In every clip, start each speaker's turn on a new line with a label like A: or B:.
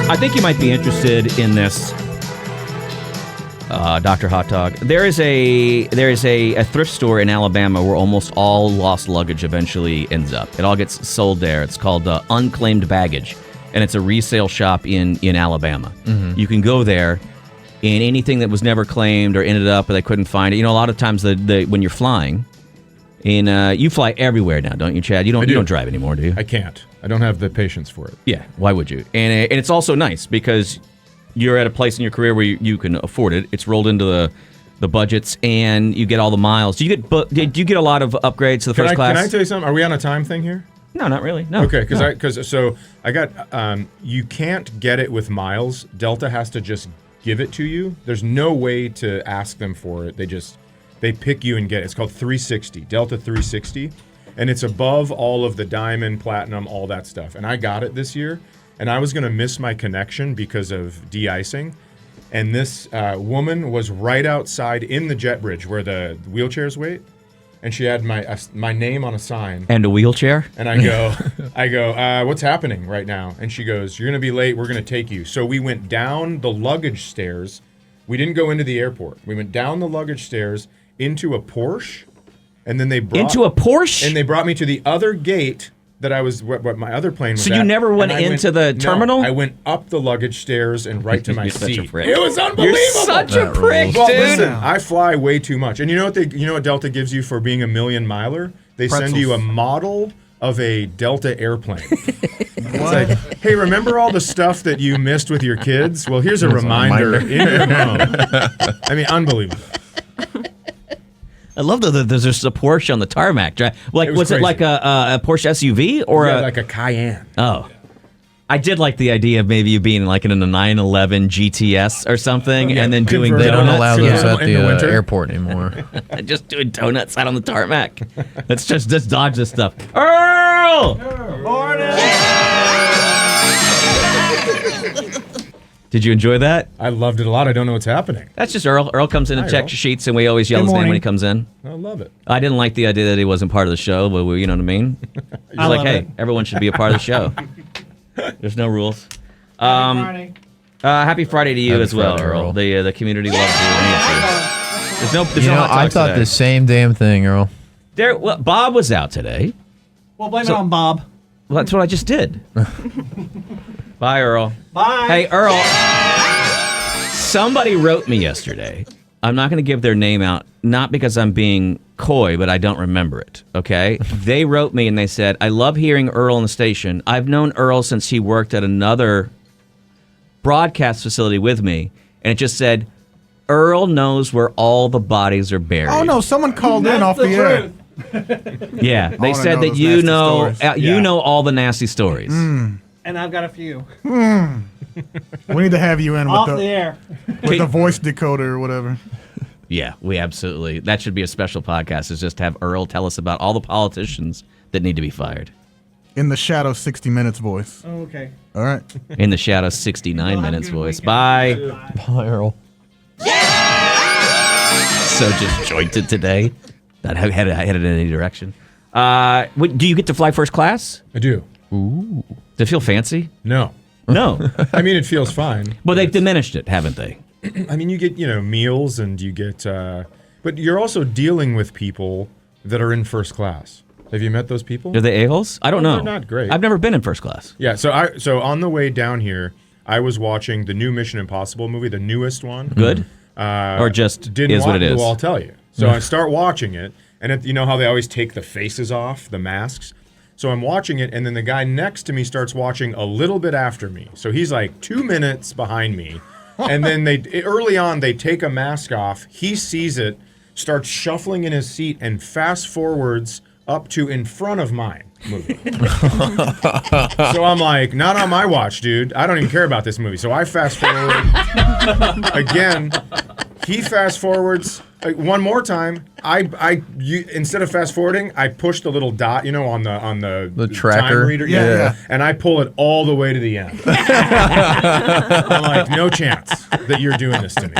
A: I think you might be interested in this, Dr. Hot Dog. There is a thrift store in Alabama where almost all lost luggage eventually ends up. It all gets sold there. It's called Unclaimed Baggage, and it's a resale shop in Alabama. Mm-hmm. You can go there, and anything that was never claimed or ended up or they couldn't find it. You know, a lot of times when you're flying, and you fly everywhere now, don't you, Chad? You don't drive anymore, do you?
B: I can't. I don't have the patience for it.
A: Yeah, why would you? And it's also nice because you're at a place in your career where you can afford it. It's rolled into the budgets, and you get all the miles. Do you get a lot of upgrades to the first class?
B: Can I tell you something? Are we on a time thing here?
A: No, not really. No.
B: Okay, because I got you can't get it with miles. Delta has to just give it to you. There's no way to ask them for it. They pick you and get it. It's called 360, Delta 360, and it's above all of the diamond, platinum, all that stuff. And I got it this year, and I was going to miss my connection because of de-icing. And this woman was right outside in the jet bridge where the wheelchairs wait, and she had my name on a sign.
A: And a wheelchair?
B: And I go, what's happening right now? And she goes, you're going to be late. We're going to take you. So we went down the luggage stairs. We didn't go into the airport. We went down the luggage stairs into a Porsche, and then
A: into a Porsche?
B: And they brought me to the other gate that I was, what my other plane was
A: So
B: at.
A: you never went into the terminal?
B: No, I went up the luggage stairs and right to my
A: You're
B: seat.
A: Such a prick.
B: It was unbelievable.
A: You're such a prick,
B: Well,
A: dude.
B: listen, I fly way too much. And you know what Delta gives you for being a million miler? They send you a model of a Delta airplane. It's like, hey, remember all the stuff that you missed with your kids? Well, here's a reminder in your phone. I mean, unbelievable.
A: I love that there's just a Porsche on the tarmac. Like, was it like a Porsche SUV or
B: like a Cayenne?
A: Oh, I did like the idea of maybe you being like in a 911 GTS or something, and then doing
C: They don't allow those at the
A: airport anymore. Just doing donuts out on the tarmac. Let's just dodge this stuff. Earl! Morning! Did you enjoy that?
B: I loved it a lot. I don't know what's happening.
A: That's just Earl. Earl comes in and checks your sheets, and we always yell his name when he comes in.
B: I love it.
A: I didn't like the idea that he wasn't part of the show, but you know what I mean? He's like, hey, everyone should be a part of the show. There's no rules. Happy Friday to you as well, Earl. The community loves you. There's no hot
C: I
A: dogs
C: thought
A: today.
C: the same damn thing, Earl.
A: Bob was out today.
D: Well, blame it on Bob.
A: Well, that's what I just did. Bye, Earl.
D: Bye.
A: Hey, Earl. Somebody wrote me yesterday. I'm not going to give their name out, not because I'm being coy, but I don't remember it, okay? They wrote me and they said, I love hearing Earl on the station. I've known Earl since he worked at another broadcast facility with me. And it just said, Earl knows where all the bodies are buried.
E: Oh, no, someone called in off the air.
A: Yeah, they said that you know all the nasty stories.
D: And I've got a few.
E: We need to have you in
D: off the air
E: with the voice decoder or whatever.
A: Yeah, we absolutely. That should be a special podcast, is just have Earl tell us about all the politicians that need to be fired.
E: In the Shadow 60 Minutes voice.
D: Oh, okay.
E: All right.
A: In the Shadow 69 Minutes voice. Bye.
C: Bye, Earl.
A: So disjointed today. That headed in any direction. Do you get to fly first class?
B: I do.
A: Ooh. Does it feel fancy?
B: No.
A: No.
B: I mean, it feels fine.
A: Well, they've diminished it, haven't they?
B: I mean, you get, meals and you get, but you're also dealing with people that are in first class. Have you met those people?
A: Are they a-holes? I don't know.
B: They're not great.
A: I've never been in first class.
B: Yeah, so on the way down here, I was watching the new Mission Impossible movie, the newest one.
A: Good? Or just
B: didn't
A: is what it is?
B: Well, I'll tell you. So I start watching it, and you know how they always take the faces off, the masks? So I'm watching it, and then the guy next to me starts watching a little bit after me. So he's like 2 minutes behind me. And then early on, they take a mask off. He sees it, starts shuffling in his seat, and fast forwards up to in front of mine movie. So I'm like, not on my watch, dude. I don't even care about this movie. So I fast forward again. He fast forwards one more time. Instead of fast forwarding, I push the little dot, on the
C: tracker
B: time reader, and I pull it all the way to the end. I'm like, no chance that you're doing this to me.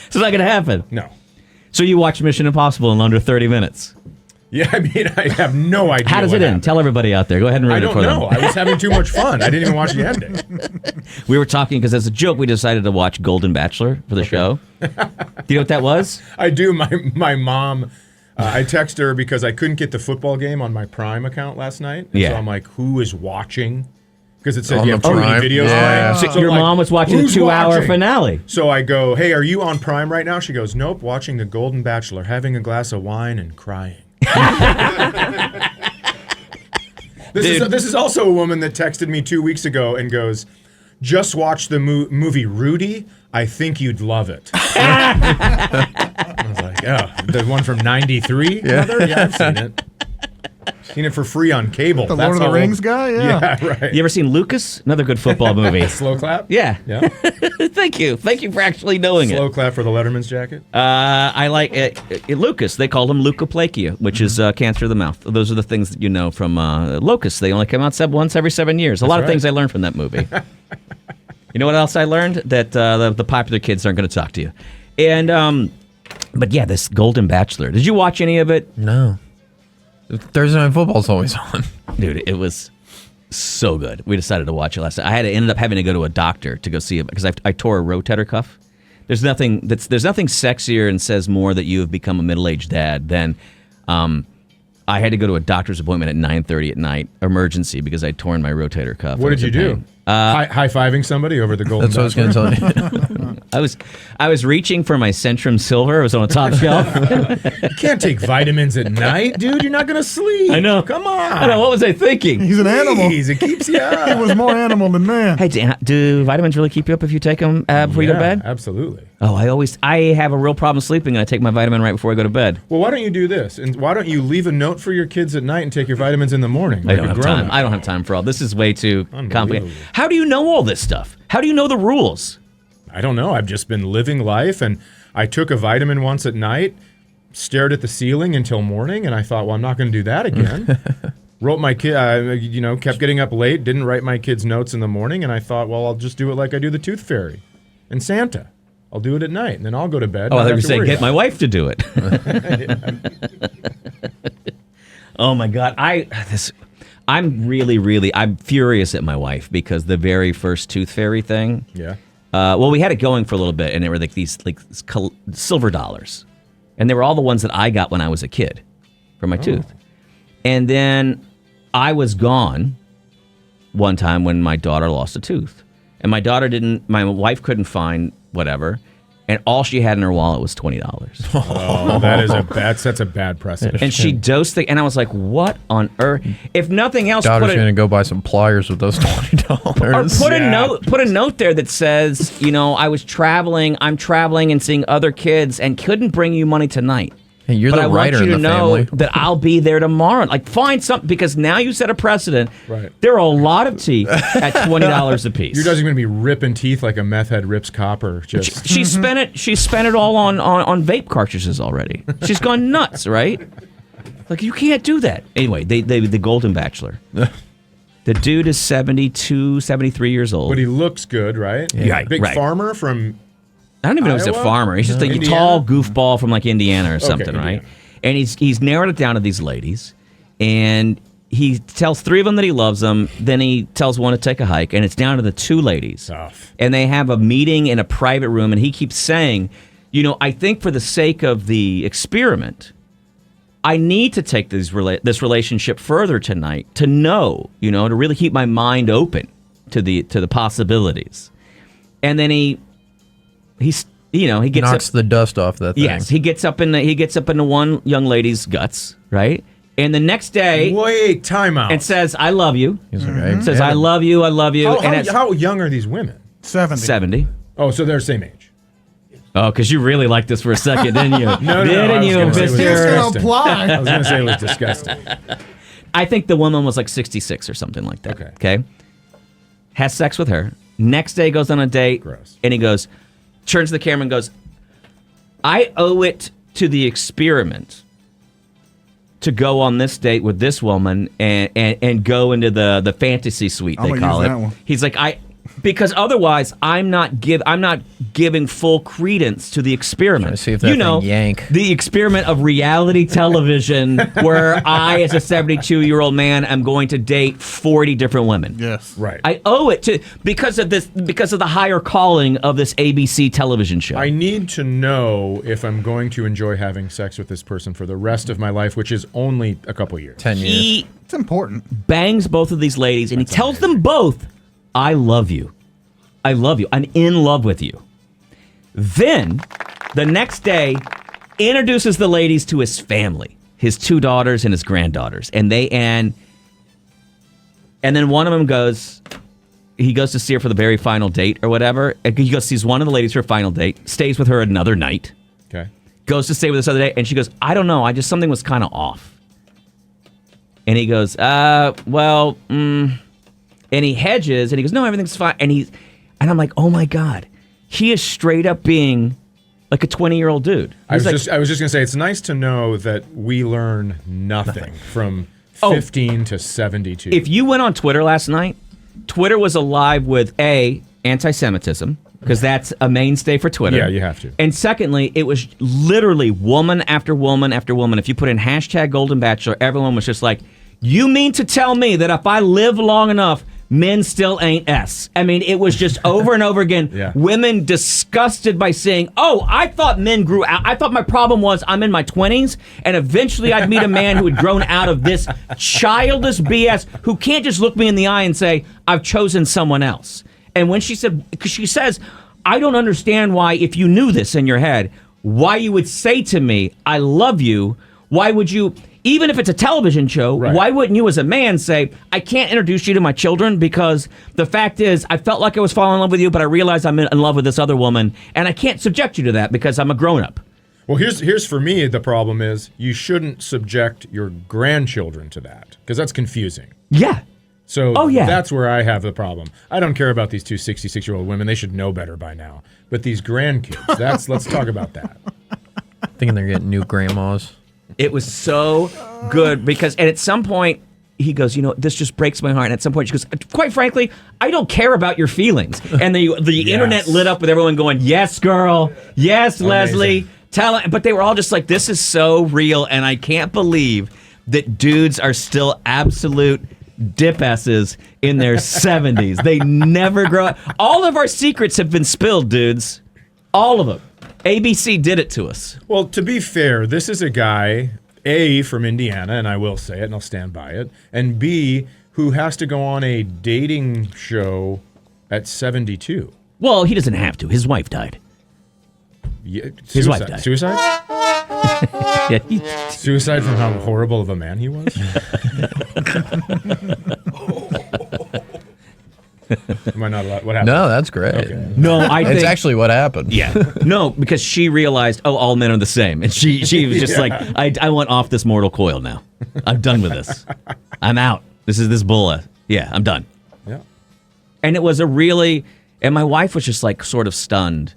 A: It's not going to happen.
B: No.
A: So you watch Mission Impossible in under 30 minutes.
B: Yeah, I mean, I have no idea.
A: How does it end? Tell everybody out there. Go ahead and read it for them.
B: I don't know. I was having too much fun. I didn't even watch the ending.
A: We were talking because as a joke, we decided to watch Golden Bachelor for the show. Do you know what that was?
B: I do. My mom, I text her because I couldn't get the football game on my Prime account last night. And
A: Yeah.
B: So I'm like, who is watching? Because it said
C: On
B: you
C: the
B: have too many
C: Prime?
B: videos
C: Yeah.
B: playing.
A: So your
B: I'm like,
A: mom was watching the
B: "Who's
A: 2-hour
B: watching?"
A: finale.
B: So I go, hey, are you on Prime right now? She goes, nope, watching the Golden Bachelor, having a glass of wine and crying. This is also a woman that texted me 2 weeks ago and goes, just watch the movie Rudy. I think you'd love it. I was like, oh, the one from '93, mother? Yeah, I've seen it. Seen it for free on cable.
E: The
B: That's
E: Lord of the
B: how
E: Rings
B: old-
E: guy? Yeah.
B: Yeah, right.
A: You ever seen Lucas? Another good football movie.
B: Slow clap?
A: Yeah.
B: Yeah.
A: Thank you for actually knowing
B: Slow
A: it.
B: clap for the Letterman's jacket.
A: I like Lucas. They called him leukoplakia, which is cancer of the mouth. Those are the things that you know from Locust. They only come out once every 7 years. A lot of
B: right.
A: things I learned from that movie. You know what else I learned? That the popular kids aren't going to talk to you. And but yeah, this Golden Bachelor. Did you watch any of it?
C: No. Thursday Night Football's always on.
A: Dude, it was so good. We decided to watch it last night. I ended up having to go to a doctor to go see it because I tore a rotator cuff. There's nothing sexier and says more that you have become a middle-aged dad than I had to go to a doctor's appointment at 9:30 at night, emergency, because I'd torn my rotator cuff.
B: What
A: I
B: did
A: was
B: you
A: in
B: do?
A: pain.
B: High-fiving somebody over the Golden
C: That's what I was going
B: Bachelor?
C: to tell you.
A: I was reaching for my Centrum Silver. It was on a top shelf.
B: You can't take vitamins at night, dude. You're not going to sleep.
A: I know.
B: Come on.
A: I know. What was I thinking?
E: He's an animal.
B: Jeez, it keeps you
E: He
B: up.
E: was more animal than man.
A: Hey, do vitamins really keep you up if you take them before you go to
B: Yeah,
A: bed?
B: absolutely.
A: Oh, I have a real problem sleeping, and I take my vitamin right before I go to bed.
B: Well, why don't you do this? And why don't you leave a note for your kids at night and take your vitamins in the morning?
A: I
B: like
A: don't
B: a
A: have
B: grown-up?
A: time. I don't have time for all this. Is way too complicated.
B: Unbelievable.
A: How do you know all this stuff? How do you know the rules?
B: I don't know. I've just been living life, and I took a vitamin once at night, stared at the ceiling until morning, and I thought, well, I'm not going to do that again. Wrote my kid, kept getting up late, didn't write my kids' notes in the morning, and I thought, well, I'll just do it like I do the Tooth Fairy and Santa. I'll do it at night, and then I'll go to bed.
A: Oh, I
B: and
A: thought you
B: not
A: were
B: have to
A: saying
B: worry
A: get
B: about
A: my wife to do it. Oh my God, I'm I'm furious at my wife because the very first Tooth Fairy thing.
B: it. Yeah.
A: Well, we had it going for a little bit, and they were like these silver dollars, and they were all the ones that I got when I was a kid for my tooth. And then I was gone one time when my daughter lost a tooth, and my wife couldn't find whatever, and all she had in her wallet was $20.
B: Oh, that's a bad precedent.
A: And she dosed the, and I was like, what on earth? If nothing else,
C: Daughter's going to go buy some pliers with those $20.
A: or put a note there that says, I'm traveling and seeing other kids and couldn't bring you money tonight.
C: Hey, you're
A: But
C: the
A: I want
C: writer
A: you
C: in
A: to
C: the
A: know
C: family.
A: that I'll be there tomorrow. Like, find something, because now you set a precedent.
B: Right.
A: There are a lot of teeth at $20 a piece.
B: Your daughter's going to be ripping teeth like a meth head rips copper. Just
A: She spent it all on vape cartridges already. She's gone nuts, right? Like, you can't do that. Anyway, the Golden Bachelor. The dude is 72, 73 years old.
B: but he looks good, right?
A: Yeah,
B: Big
A: right.
B: farmer from.
A: I don't even know if he's a
B: Iowa?
A: farmer. He's just a
B: Indiana?
A: tall goofball from like Indiana or something,
B: Indiana.
A: right? And he's narrowed it down to these ladies, and he tells 3 of them that he loves them. Then he tells one to take a hike, and it's down to the 2 ladies.
B: Tough.
A: And they have a meeting in a private room, and he keeps saying, I think for the sake of the experiment, I need to take this relationship further tonight to know, to really keep my mind open to the possibilities. And then he gets
C: Knocks
A: up,
C: the dust off that thing.
A: yes, he gets up into one young lady's guts, right? And the next day,
B: Wait, time out.
A: and says, "I love you."
C: He's like, I
A: Says, "I love you, I love you." And it's
B: how young are these women?
E: 70.
A: 70.
B: Oh, so they're the same age.
A: Oh, because you really liked this for a second, didn't you?
B: No,
A: didn't
B: I was
A: you,
B: gonna say it was
E: He's
A: Mister?
E: going to
B: disgusting.
E: apply.
B: I was going to say it was disgusting.
A: I think the woman was like 66 or something like that.
B: Okay.
A: Okay. Has sex with her. Next day goes on a date.
B: Gross.
A: And he turns to the camera and goes, I owe it to the experiment to go on this date with this woman and go into the fantasy suite,
E: I'm
A: they
E: gonna
A: call
E: use
A: it.
E: that one.
A: He's like, Because otherwise, I'm not giving full credence to the experiment.
C: Trying to see if that thing yank.
A: The experiment of reality television, where I, as a 72-year-old man, am going to date 40 different women.
E: Yes.
B: Right.
A: I owe it to because of the higher calling of this ABC television show.
B: I need to know if I'm going to enjoy having sex with this person for the rest of my life, which is only a couple years.
C: 10 years.
A: He
E: It's important.
A: bangs both of these ladies, and he tells them both, I love you. I love you. I'm in love with you. Then, the next day, introduces the ladies to his family, his 2 daughters and his granddaughters. And then one of them he goes to see her for the very final date or whatever. He sees one of the ladies for a final date, stays with her another night,
B: Okay.
A: goes to stay with this other day, and she goes, I don't know, something was kind of off. And he goes, and he hedges, and he goes, no, everything's fine. And I'm like, oh my God, he is straight up being like a 20-year-old dude.
B: I was just going to say, it's nice to know that we learn nothing from 15 to 72.
A: If you went on Twitter last night, Twitter was alive with anti-Semitism, because that's a mainstay for Twitter.
B: Yeah, you have to.
A: And secondly, it was literally woman after woman after woman. If you put in hashtag Golden Bachelor, everyone was just like, you mean to tell me that if I live long enough, men still ain't S? I mean, it was just over and over again.
B: Yeah.
A: Women disgusted by saying, I thought men grew out. I thought my problem was I'm in my 20s, and eventually I'd meet a man who had grown out of this childish BS, who can't just look me in the eye and say, I've chosen someone else. And when she says, I don't understand why, if you knew this in your head, why you would say to me, I love you. Why would you, even if it's a television show,
B: Right.
A: Why wouldn't you as a man say, I can't introduce you to my children because the fact is I felt like I was falling in love with you, but I realized I'm in love with this other woman, and I can't subject you to that because I'm a grown-up.
B: Well, here's for me, the problem is you shouldn't subject your grandchildren to that, because that's confusing.
A: Yeah.
B: So
A: yeah.
B: That's where I have the problem. I don't care about these 2 66-year-old women. They should know better by now. But these grandkids, let's talk about that.
C: Thinking they're getting new grandmas.
A: It was so good because, and at some point, he goes, this just breaks my heart. And at some point, she goes, quite frankly, I don't care about your feelings. And the
B: Yes.
A: internet lit up with everyone going, yes, girl. Yes, Leslie. Tell it. But they were all just like, this is so real. And I can't believe that dudes are still absolute dip-asses in their 70s. They never grow up. All of our secrets have been spilled, dudes. All of them. ABC did it to us.
B: Well, to be fair, this is a guy, A, from Indiana, and I will say it, and I'll stand by it, and B, who has to go on a dating show at 72.
A: Well, he doesn't have to. His wife died.
B: Yeah,
A: His wife died.
B: Suicide?
A: Yeah,
B: Suicide from how horrible of a man he was? Am I not allowed? What happened?
C: No, that's great.
B: Okay.
A: No, I think
C: It's actually what happened.
A: yeah. No, because she realized, all men are the same, and she was just like, I want off this mortal coil now. I'm done with this. I'm out. This is this bull. Yeah, I'm done.
B: Yeah.
A: And it was and my wife was just like sort of stunned,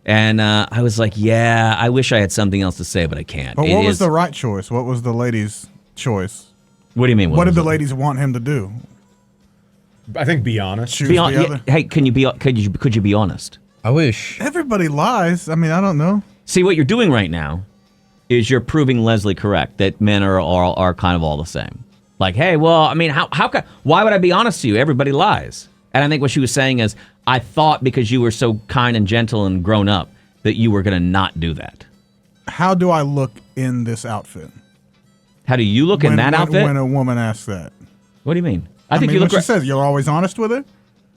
A: and I was like, yeah, I wish I had something else to say, but I can't.
E: But what was the right choice? What was the lady's choice?
A: What do you mean?
E: What did
A: was
E: the
A: it?
E: ladies want him to do?
B: I think be honest.
E: Choose
A: Be
E: the
A: on,
E: other?
A: hey, could you be honest?
C: I wish.
E: Everybody lies. I mean, I don't know.
A: See, what you're doing right now is you're proving Leslie correct that men are kind of all the same. Like, hey, well, I mean, why would I be honest to you? Everybody lies. And I think what she was saying is, I thought because you were so kind and gentle and grown up that you were going to not do that.
E: How do I look in this outfit?
A: How do you look in that outfit?
E: When a woman asks that.
A: What do you mean? I think
E: mean,
A: you look
E: when she says you're always honest with her?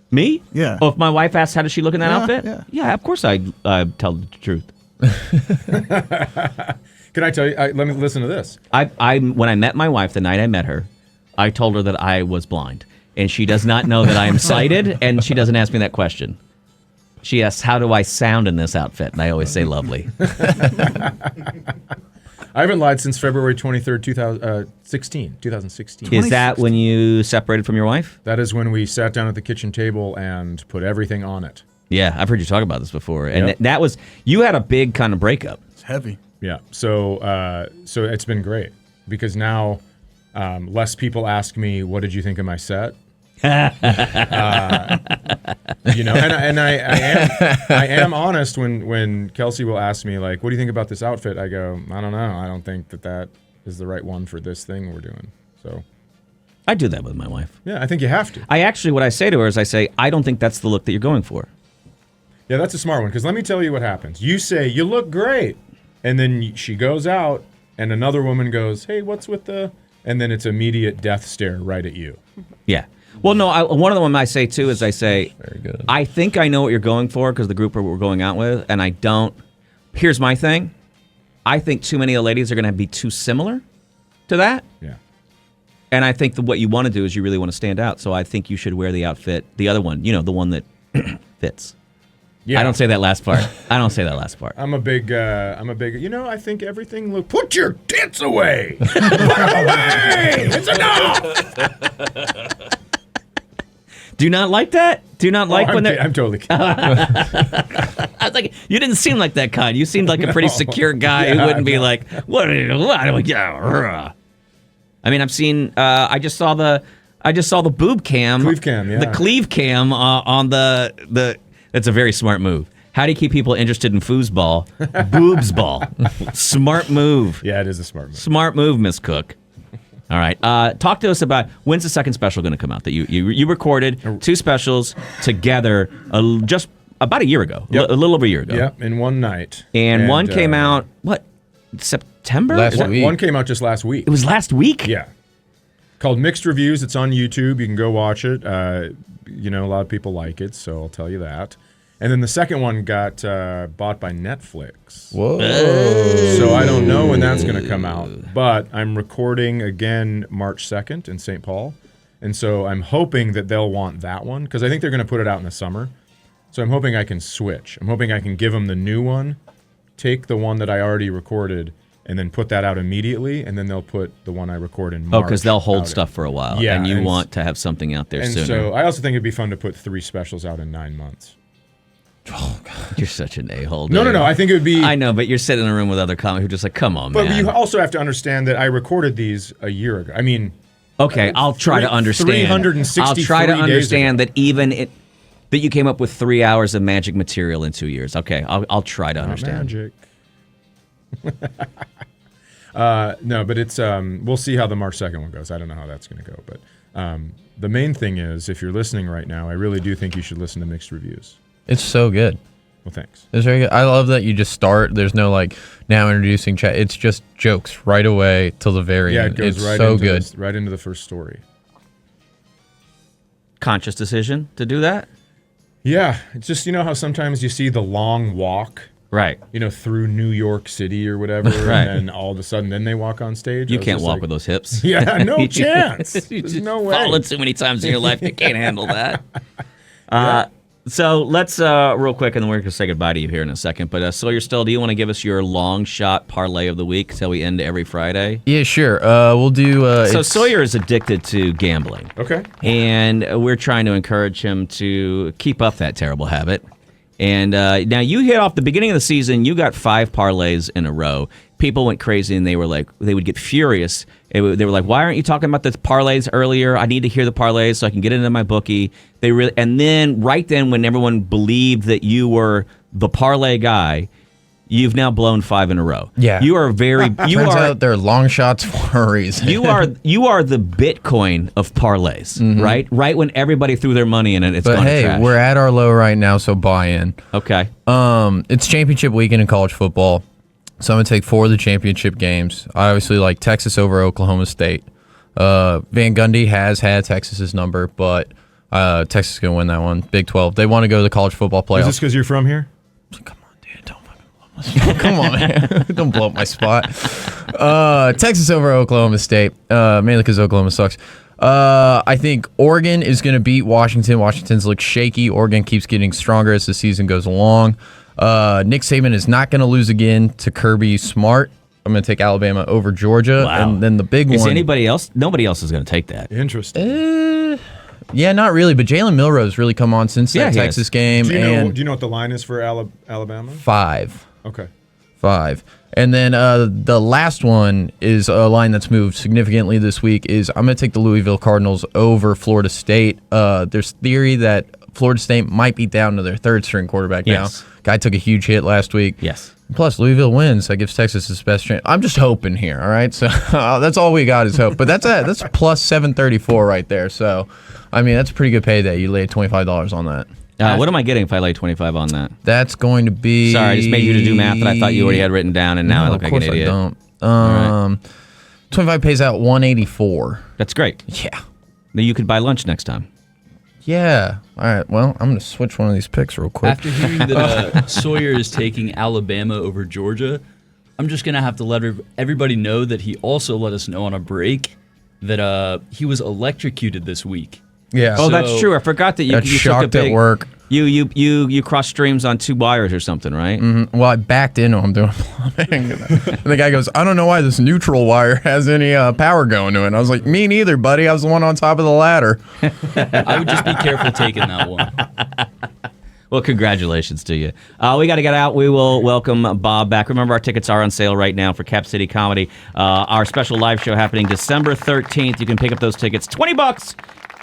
A: Me?
E: Yeah.
A: Oh, if my wife asks how does she look in that
E: Yeah,
A: outfit?
E: yeah.
A: Of course I tell the truth.
B: Can I tell you? Let me listen to this.
A: When I met my wife, the night I met her, I told her that I was blind. And she does not know that I am sighted, and she doesn't ask me that question. She asks, how do I sound in this outfit? And I always say lovely.
B: I haven't lied since February 23rd, 2016.
A: Is that when you separated from your wife?
B: That is when we sat down at the kitchen table and put everything on it.
A: Yeah, I've heard you talk about this before. And
B: Yep.
A: that was, you had a big kind of breakup.
E: It's heavy.
B: Yeah. So it's been great because now less people ask me, what did you think of my set? And I am honest when Kelsey will ask me, like, what do you think about this outfit? I go, I don't know. I don't think that is the right one for this thing we're doing. So
A: I do that with my wife.
B: yeah, I think you have to.
A: What I say to her is I don't think that's the look that you're going for.
B: Yeah, that's a smart one, because let me tell you what happens. You say, you look great, and then she goes out, and another woman goes, hey, what's with the... And then it's immediate death stare right at you.
A: Yeah. Well, no, one of the ones I say, too, is I say,
C: Very good.
A: I think I know what you're going for because the group we're going out with, and I don't. Here's my thing. I think too many of the ladies are going to be too similar to that.
B: Yeah.
A: And I think that what you want to do is you really want to stand out. So I think you should wear the outfit, the other one, the one that fits.
B: Yeah.
A: I don't say that last part.
B: I'm a big, I think everything put your tits away. Put them away. It's enough.
A: Do you not like that? Do you not like when they're...
B: I'm totally kidding.
A: I was like, you didn't seem like that kind. You seemed like a pretty secure guy who wouldn't be like, what? Yeah. I mean, I've seen, I just saw the boob cam.
B: Cleave cam, yeah.
A: The cleave cam on the that's a very smart move. How do you keep people interested in foosball? Boobs ball. Smart move.
B: Yeah, it is a smart move.
A: Smart move, Miss Cook. All right. Talk to us about when's the second special going to come out that you recorded 2 specials together just about a year ago,
B: Yep.
A: a little over a year ago.
B: Yep, in one night.
A: And one came out, September?
C: Last week.
B: One came out just last week.
A: It was last week?
B: Yeah. Called Mixed Reviews. It's on YouTube. You can go watch it. A lot of people like it, so I'll tell you that. And then the second one got bought by Netflix.
C: Whoa.
B: So I don't know when that's going to come out. But I'm recording again March 2nd in St. Paul. And so I'm hoping that they'll want that one, because I think they're going to put it out in the summer. So I'm hoping I can switch. I'm hoping I can give them the new one, take the one that I already recorded, and then put that out immediately, and then they'll put the one I record in March.
A: Oh, because they'll hold
B: out.
A: stuff for a while.
B: Yeah,
A: And you
B: and
A: want to have something out there
B: And
A: sooner.
B: so I also think it'd be fun to put 3 specials out in 9 months.
A: Oh, God. You're such an a-hole.
B: No. I think it would be...
A: I know, but you're sitting in a room with other comics who are just like, come on,
B: But
A: man.
B: you also have to understand that I recorded these a year ago. I mean...
A: Okay, I'll try to understand.
B: 363
A: I'll try to
B: days
A: understand
B: ago.
A: that you came up with 3 hours of magic material in 2 years. Okay, I'll try to understand.
B: Magic. No, but it's we'll see how the March 2nd one goes. I don't know how that's going to go, but the main thing is, if you're listening right now, I really do think you should listen to Mixed Reviews.
C: It's so good.
B: Well, thanks.
C: It's very good. I love that you just start. There's no now introducing chat. It's just jokes right away till the very end.
B: It goes
C: it's
B: right
C: so
B: into
C: good.
B: right into the first story.
A: Conscious decision to do that?
B: Yeah, it's just, how sometimes you see the long walk,
A: Right.
B: through New York City or whatever,
A: Right.
B: and then all of a sudden, then they walk on stage.
A: You
B: I was
A: can't
B: just
A: walk
B: like,
A: with those hips.
B: Yeah, no chance.
A: You
B: There's
A: just
B: no way.
A: fallen too many times in your life. You can't handle that. So let's real quick, and then we're going to say goodbye to you here in a second. But Sawyer Still, do you want to give us your long shot parlay of the week till we end every Friday?
C: Yeah, sure. We'll do.
A: So
C: it's-
A: Sawyer is addicted to gambling.
B: Okay.
A: And we're trying to encourage him to keep up that terrible habit. And now you hit off the beginning of the season, you got 5 parlays in a row. People went crazy, and they would get furious. They were like, why aren't you talking about the parlays earlier? I need to hear the parlays so I can get into my bookie. And then right then, when everyone believed that you were the parlay guy, you've now blown 5 in a row.
C: Yeah.
A: You are very,
C: Turns out they're long shots for a reason.
A: you are the Bitcoin of parlays, right? Right when everybody threw their money in it, it's
C: But
A: gone to
C: hey,
A: trash.
C: we're at our low right now, so buy in.
A: Okay.
C: It's championship weekend in college football, so I'm gonna take 4 of the championship games. I obviously like Texas over Oklahoma State. Van Gundy has had Texas's number, but Texas is gonna win that one. Big 12. They want to go to the college football playoffs.
B: Is this because you're from here?
C: Come on, dude. Don't fucking blow my spot. Come on, man. Don't blow up my spot. Texas over Oklahoma State, mainly because Oklahoma sucks. I think Oregon is going to beat Washington. Washington's look shaky. Oregon keeps getting stronger as the season goes along. Nick Saban is not going to lose again to Kirby Smart. I'm going to take Alabama over Georgia.
A: Wow.
C: And then the big
A: Is
C: one.
A: anybody else? Nobody else is going to take that.
B: Interesting.
C: Yeah, not really. But Jalen Milroe's really come on since
A: Yeah,
C: that
A: he
C: Texas
A: has.
C: game.
B: Do you
C: and
B: know what the line is for Alabama?
C: 5.
B: Okay.
C: 5. And then the last one is a line that's moved significantly this week is I'm going to take the Louisville Cardinals over Florida State. There's theory that Florida State might be down to their third-string quarterback now. Guy took a huge hit last week.
A: Yes.
C: Plus, Louisville wins. That gives Texas its best chance. I'm just hoping here, all right? So that's all we got is hope. But that's plus 734 right there. So, I mean, that's a pretty good payday. You laid $25 on that.
A: What am I getting if I lay 25 on that?
C: That's going to be...
A: Sorry, I just made you to do math that I thought you already had written down, and now I look like an idiot.
C: Of course I don't. 25 pays out 184.
A: That's great.
C: Yeah.
A: Then you could buy lunch next time.
C: Yeah. All right. Well, I'm going to switch one of these picks real quick.
F: After hearing that Sawyer is taking Alabama over Georgia, I'm just going to have to let everybody know that he also let us know on a break that he was electrocuted this week.
C: Yeah.
A: Oh, that's true. I forgot that you
C: got
A: took
C: shocked
A: a big,
C: at work.
A: You crossed streams on 2 wires or something, right?
C: Mm-hmm. Well, I backed into him doing plumbing. And the guy goes, I don't know why this neutral wire has any power going to it. And I was like, me neither, buddy. I was the one on top of the ladder.
F: I would just be careful taking that one.
A: Well, congratulations to you. We got to get out. We will welcome Bob back. Remember, our tickets are on sale right now for Cap City Comedy. Our special live show happening December 13th. You can pick up those tickets, $20.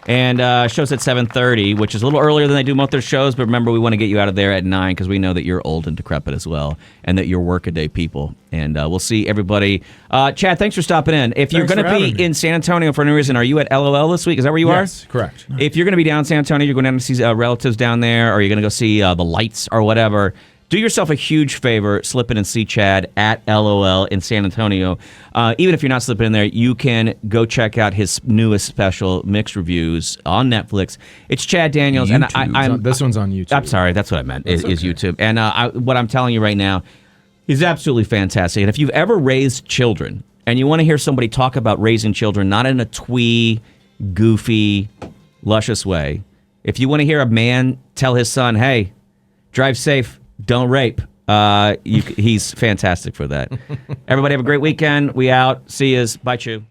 A: And show's at 7:30, which is a little earlier than they do most of their shows. But remember, we want to get you out of there at 9 because we know that you're old and decrepit as well, and that you're workaday people. And we'll see everybody. Chad, thanks for stopping in. If you're going to be in San Antonio for any reason, are you at LOL this week? Is that where you are?
B: Yes, correct.
A: If you're going to be down in San Antonio, you're going down to see relatives down there, or you're going to go see the lights or whatever. Do yourself a huge favor, slip in and see Chad at LOL in San Antonio. Even if you're not slipping in there, you can go check out his newest special, Mixed Reviews, on Netflix. It's Chad Daniels.
C: YouTube.
A: And I'm
B: This one's on YouTube.
A: I'm sorry, that's what I meant, is YouTube. And what I'm telling you right now, he's absolutely fantastic. And if you've ever raised children, and you want to hear somebody talk about raising children, not in a twee, goofy, luscious way, if you want to hear a man tell his son, hey, drive safe, don't rape. He's fantastic for that. Everybody have a great weekend. We out. See yous. Bye, Chew.